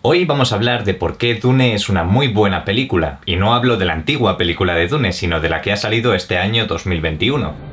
Hoy vamos a hablar de por qué Dune es una muy buena película, y no hablo de la antigua película de Dune, sino de la que ha salido este año 2021.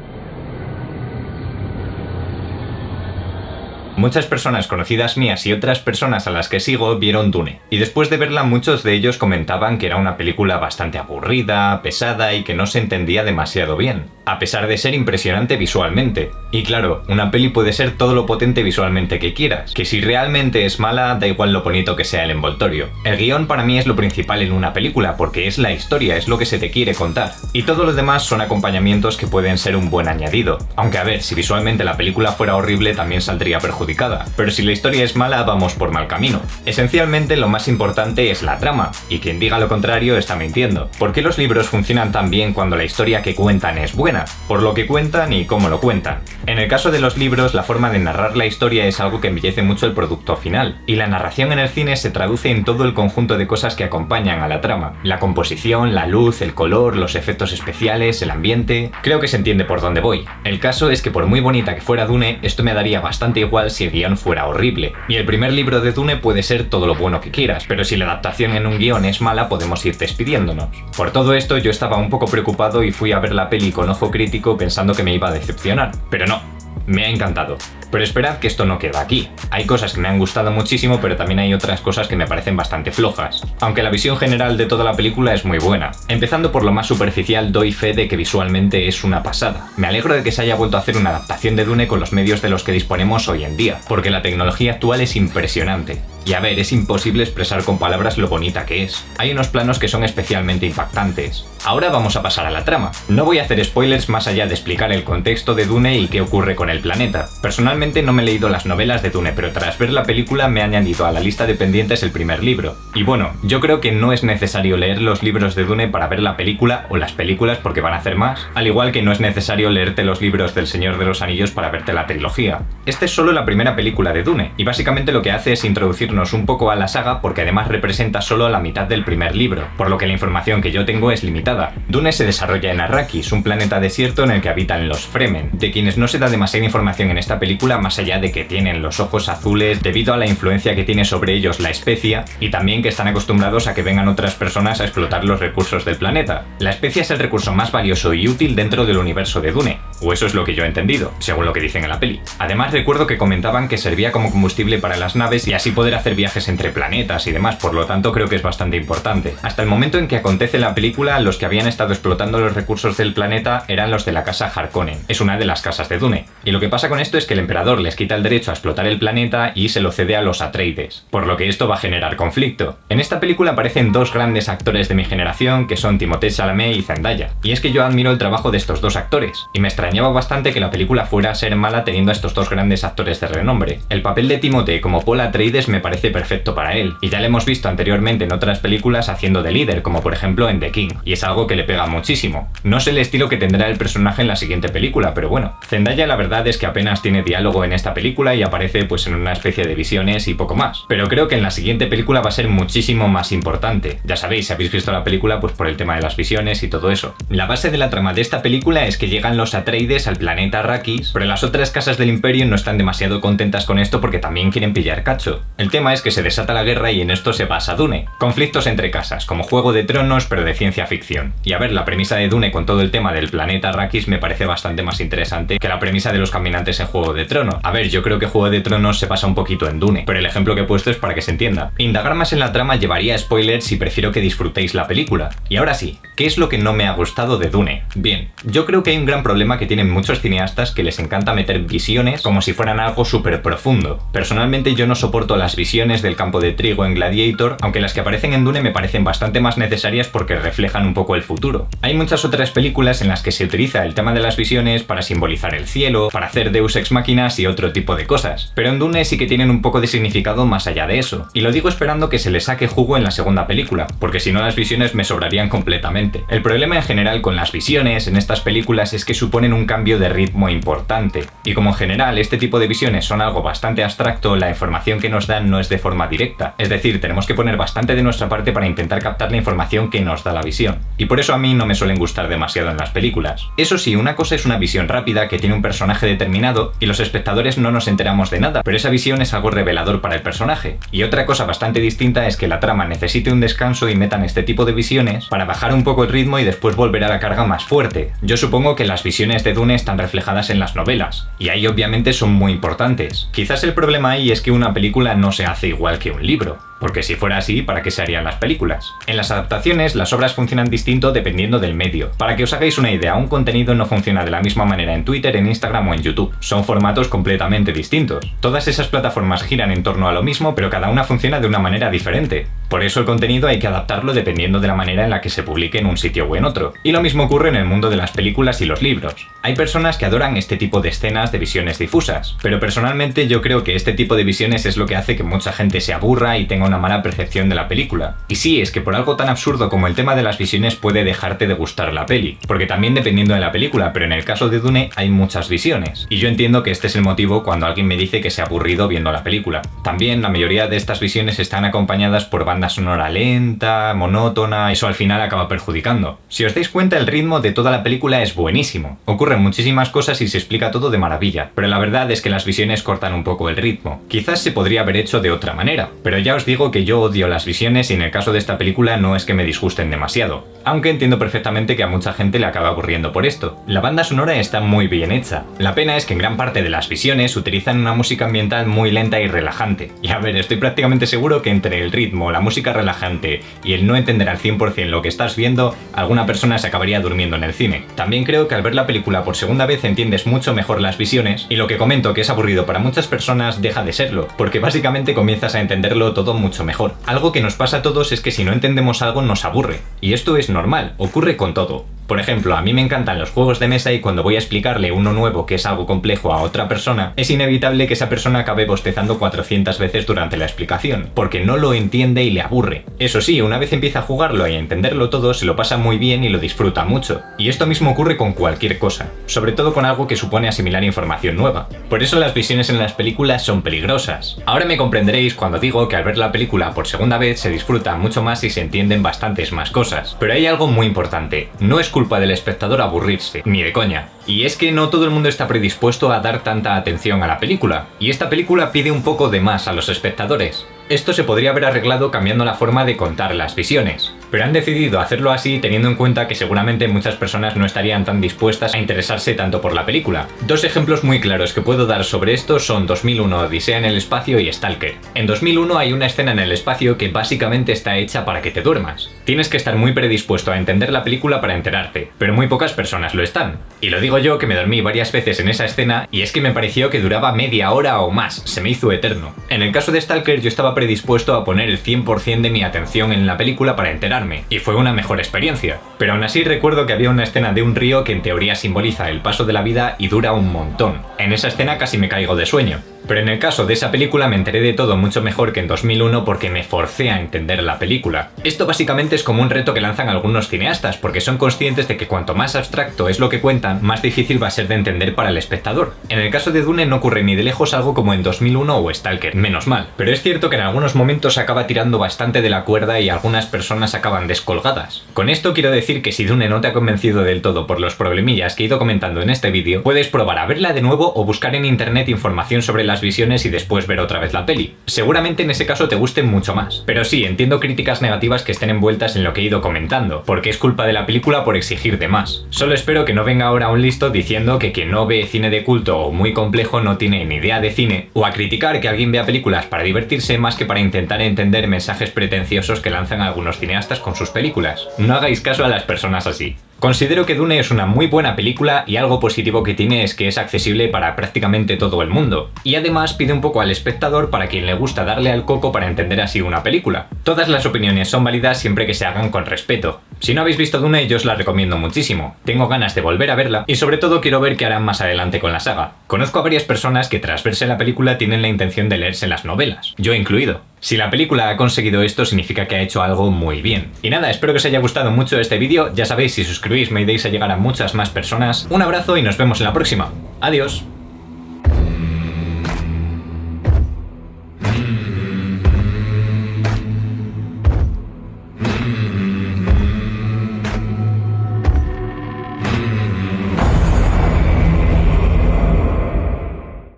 Muchas personas conocidas mías y otras personas a las que sigo vieron Dune, y después de verla muchos de ellos comentaban que era una película bastante aburrida, pesada y que no se entendía demasiado bien, a pesar de ser impresionante visualmente. Y claro, una peli puede ser todo lo potente visualmente que quieras, que si realmente es mala da igual lo bonito que sea el envoltorio. El guión para mí es lo principal en una película, porque es la historia, es lo que se te quiere contar, y todo lo demás son acompañamientos que pueden ser un buen añadido, aunque a ver, si visualmente la película fuera horrible también saldría perjudicada. Pero si la historia es mala, vamos por mal camino. Esencialmente, lo más importante es la trama, y quien diga lo contrario está mintiendo. ¿Por qué los libros funcionan tan bien cuando la historia que cuentan es buena? Por lo que cuentan y cómo lo cuentan. En el caso de los libros, la forma de narrar la historia es algo que embellece mucho el producto final, y la narración en el cine se traduce en todo el conjunto de cosas que acompañan a la trama. La composición, la luz, el color, los efectos especiales, el ambiente... Creo que se entiende por dónde voy. El caso es que por muy bonita que fuera Dune, esto me daría bastante igual si el guión fuera horrible. Y el primer libro de Dune puede ser todo lo bueno que quieras, pero si la adaptación en un guión es mala, podemos ir despidiéndonos. Por todo esto, yo estaba un poco preocupado y fui a ver la peli con ojo crítico pensando que me iba a decepcionar. Pero no, me ha encantado. Pero esperad que esto no queda aquí. Hay cosas que me han gustado muchísimo, pero también hay otras cosas que me parecen bastante flojas. Aunque la visión general de toda la película es muy buena. Empezando por lo más superficial, doy fe de que visualmente es una pasada. Me alegro de que se haya vuelto a hacer una adaptación de Dune con los medios de los que disponemos hoy en día, porque la tecnología actual es impresionante. Y a ver, es imposible expresar con palabras lo bonita que es. Hay unos planos que son especialmente impactantes. Ahora vamos a pasar a la trama. No voy a hacer spoilers más allá de explicar el contexto de Dune y qué ocurre con el planeta. Personalmente no me he leído las novelas de Dune, pero tras ver la película me ha añadido a la lista de pendientes el primer libro. Y bueno, yo creo que no es necesario leer los libros de Dune para ver la película o las películas porque van a hacer más, al igual que no es necesario leerte los libros del Señor de los Anillos para verte la trilogía. Esta es solo la primera película de Dune, y básicamente lo que hace es introducirnos un poco a la saga porque además representa solo la mitad del primer libro, por lo que la información que yo tengo es limitada. Dune se desarrolla en Arrakis, un planeta desierto en el que habitan los Fremen, de quienes no se da demasiada información en esta película más allá de que tienen los ojos azules debido a la influencia que tiene sobre ellos la especia y también que están acostumbrados a que vengan otras personas a explotar los recursos del planeta. La especia es el recurso más valioso y útil dentro del universo de Dune, o eso es lo que yo he entendido, según lo que dicen en la peli. Además recuerdo que comentaban que servía como combustible para las naves y así poder hacer viajes entre planetas y demás, por lo tanto creo que es bastante importante. Hasta el momento en que acontece la película, los que habían estado explotando los recursos del planeta eran los de la casa Harkonnen, es una de las casas de Dune. Y lo que pasa con esto es que el emperador les quita el derecho a explotar el planeta y se lo cede a los Atreides, por lo que esto va a generar conflicto. En esta película aparecen dos grandes actores de mi generación que son Timothée Chalamet y Zendaya, y es que yo admiro el trabajo de estos dos actores, y me extrañaba bastante que la película fuera a ser mala teniendo a estos dos grandes actores de renombre. El papel de Timothée como Paul Atreides me parece perfecto para él, y ya le hemos visto anteriormente en otras películas haciendo de líder, como por ejemplo en The King, y es algo que le pega muchísimo. No sé el estilo que tendrá el personaje en la siguiente película, pero bueno. Zendaya la verdad es que apenas tiene diálogo en esta película y aparece pues en una especie de visiones y poco más, pero creo que en la siguiente película va a ser muchísimo más importante. Ya sabéis, si habéis visto la película, pues por el tema de las visiones y todo eso. La base de la trama de esta película es que llegan los Atreides al planeta Arrakis, pero las otras casas del Imperio no están demasiado contentas con esto porque también quieren pillar cacho. El tema es que se desata la guerra y en esto se basa Dune. Conflictos entre casas, como Juego de Tronos, pero de ciencia ficción. Y a ver, la premisa de Dune con todo el tema del planeta Arrakis me parece bastante más interesante que la premisa de los caminantes en Juego de Tronos. A ver, yo creo que Juego de Tronos se pasa un poquito en Dune, pero el ejemplo que he puesto es para que se entienda. Indagar más en la trama llevaría a spoilers y prefiero que disfrutéis la película. Y ahora sí, ¿qué es lo que no me ha gustado de Dune? Bien, yo creo que hay un gran problema que tienen muchos cineastas que les encanta meter visiones como si fueran algo súper profundo. Personalmente yo no soporto las visiones del campo de trigo en Gladiator, aunque las que aparecen en Dune me parecen bastante más necesarias porque reflejan un poco el futuro. Hay muchas otras películas en las que se utiliza el tema de las visiones para simbolizar el cielo, para hacer Deus Ex Máquinas y otro tipo de cosas, pero en Dune sí que tienen un poco de significado más allá de eso, y lo digo esperando que se le saque jugo en la segunda película, porque si no las visiones me sobrarían completamente. El problema en general con las visiones en estas películas es que suponen un cambio de ritmo importante. Y como en general este tipo de visiones son algo bastante abstracto, la información que nos dan no es de forma directa. Es decir, tenemos que poner bastante de nuestra parte para intentar captar la información que nos da la visión. Y por eso a mí no me suelen gustar demasiado en las películas. Eso sí, una cosa es una visión rápida que tiene un personaje determinado y los espectadores no nos enteramos de nada, pero esa visión es algo revelador para el personaje. Y otra cosa bastante distinta es que la trama necesite un descanso y metan este tipo de visiones para bajar un poco el ritmo y después volver a la carga más fuerte. Yo supongo que las visiones de Dune están reflejadas en las novelas, y ahí obviamente son muy importantes. Quizás el problema ahí es que una película no se hace igual que un libro, porque si fuera así, ¿para qué se harían las películas? En las adaptaciones, las obras funcionan distinto dependiendo del medio. Para que os hagáis una idea, un contenido no funciona de la misma manera en Twitter, en Instagram o en YouTube. Son formatos completamente distintos. Todas esas plataformas giran en torno a lo mismo, pero cada una funciona de una manera diferente. Por eso el contenido hay que adaptarlo dependiendo de la manera en la que se publique en un sitio o en otro. Y lo mismo ocurre en el mundo de las películas y los libros. Hay personas que adoran este tipo de escenas de visiones difusas, pero personalmente yo creo que este tipo de visiones es lo que hace que mucha gente se aburra y tenga una mala percepción de la película. Y sí, es que por algo tan absurdo como el tema de las visiones puede dejarte de gustar la peli, porque también dependiendo de la película, pero en el caso de Dune hay muchas visiones. Y yo entiendo que este es el motivo cuando alguien me dice que se ha aburrido viendo la película. También la mayoría de estas visiones están acompañadas por banda sonora lenta, monótona, eso al final acaba perjudicando. Si os dais cuenta, el ritmo de toda la película es buenísimo. Ocurren muchísimas cosas y se explica todo de maravilla, pero la verdad es que las visiones cortan un poco el ritmo. Quizás se podría haber hecho de otra manera, pero ya os digo que yo odio las visiones y en el caso de esta película no es que me disgusten demasiado. Aunque entiendo perfectamente que a mucha gente le acaba aburriendo por esto. La banda sonora está muy bien hecha. La pena es que en gran parte de las visiones utilizan una música ambiental muy lenta y relajante. Y a ver, estoy prácticamente seguro que entre el ritmo, la música relajante y el no entender al 100% lo que estás viendo, alguna persona se acabaría durmiendo en el cine. También creo que al ver la película por segunda vez entiendes mucho mejor las visiones y lo que comento que es aburrido para muchas personas deja de serlo, porque básicamente comienzas a entenderlo todo mucho mejor. Algo que nos pasa a todos es que si no entendemos algo nos aburre. Y esto es normal, ocurre con todo. Por ejemplo, a mí me encantan los juegos de mesa y cuando voy a explicarle uno nuevo que es algo complejo a otra persona, es inevitable que esa persona acabe bostezando 400 veces durante la explicación, porque no lo entiende y le aburre. Eso sí, una vez empieza a jugarlo y a entenderlo todo, se lo pasa muy bien y lo disfruta mucho. Y esto mismo ocurre con cualquier cosa, sobre todo con algo que supone asimilar información nueva. Por eso las visiones en las películas son peligrosas. Ahora me comprenderéis cuando digo que al ver la película por segunda vez se disfruta mucho más y se entienden bastantes más cosas. Pero hay algo muy importante, no es culpa del espectador aburrirse, ni de coña. Y es que no todo el mundo está predispuesto a dar tanta atención a la película, y esta película pide un poco de más a los espectadores. Esto se podría haber arreglado cambiando la forma de contar las visiones, pero han decidido hacerlo así teniendo en cuenta que seguramente muchas personas no estarían tan dispuestas a interesarse tanto por la película. Dos ejemplos muy claros que puedo dar sobre esto son 2001 Odisea en el espacio y Stalker. En 2001 hay una escena en el espacio que básicamente está hecha para que te duermas. Tienes que estar muy predispuesto a entender la película para enterarte, pero muy pocas personas lo están. Y lo digo yo que me dormí varias veces en esa escena y es que me pareció que duraba media hora o más, se me hizo eterno. En el caso de Stalker yo estaba predispuesto a poner el 100% de mi atención en la película para enterarme, y fue una mejor experiencia. Pero aún así recuerdo que había una escena de un río que en teoría simboliza el paso de la vida y dura un montón. En esa escena casi me caigo de sueño. Pero en el caso de esa película me enteré de todo mucho mejor que en 2001 porque me forcé a entender la película. Esto básicamente es como un reto que lanzan algunos cineastas porque son conscientes de que cuanto más abstracto es lo que cuentan, más difícil va a ser de entender para el espectador. En el caso de Dune no ocurre ni de lejos algo como en 2001 o Stalker, menos mal. Pero es cierto que en algunos momentos se acaba tirando bastante de la cuerda y algunas personas acaban descolgadas. Con esto quiero decir que si Dune no te ha convencido del todo por los problemillas que he ido comentando en este vídeo, puedes probar a verla de nuevo o buscar en internet información sobre las visiones y después ver otra vez la peli. Seguramente en ese caso te gusten mucho más. Pero sí, entiendo críticas negativas que estén envueltas en lo que he ido comentando, porque es culpa de la película por exigir de más. Solo espero que no venga ahora un listo diciendo que quien no ve cine de culto o muy complejo no tiene ni idea de cine, o a criticar que alguien vea películas para divertirse más que para intentar entender mensajes pretenciosos que lanzan algunos cineastas con sus películas. No hagáis caso a las personas así. Considero que Dune es una muy buena película y algo positivo que tiene es que es accesible para prácticamente todo el mundo. Y además pide un poco al espectador para quien le gusta darle al coco para entender así una película. Todas las opiniones son válidas siempre que se hagan con respeto. Si no habéis visto Dune yo os la recomiendo muchísimo. Tengo ganas de volver a verla y sobre todo quiero ver qué harán más adelante con la saga. Conozco a varias personas que tras verse la película tienen la intención de leerse las novelas, yo incluido. Si la película ha conseguido esto, significa que ha hecho algo muy bien. Y nada, espero que os haya gustado mucho este vídeo. Ya sabéis, si suscribís me ayudáis a llegar a muchas más personas. Un abrazo y nos vemos en la próxima. Adiós.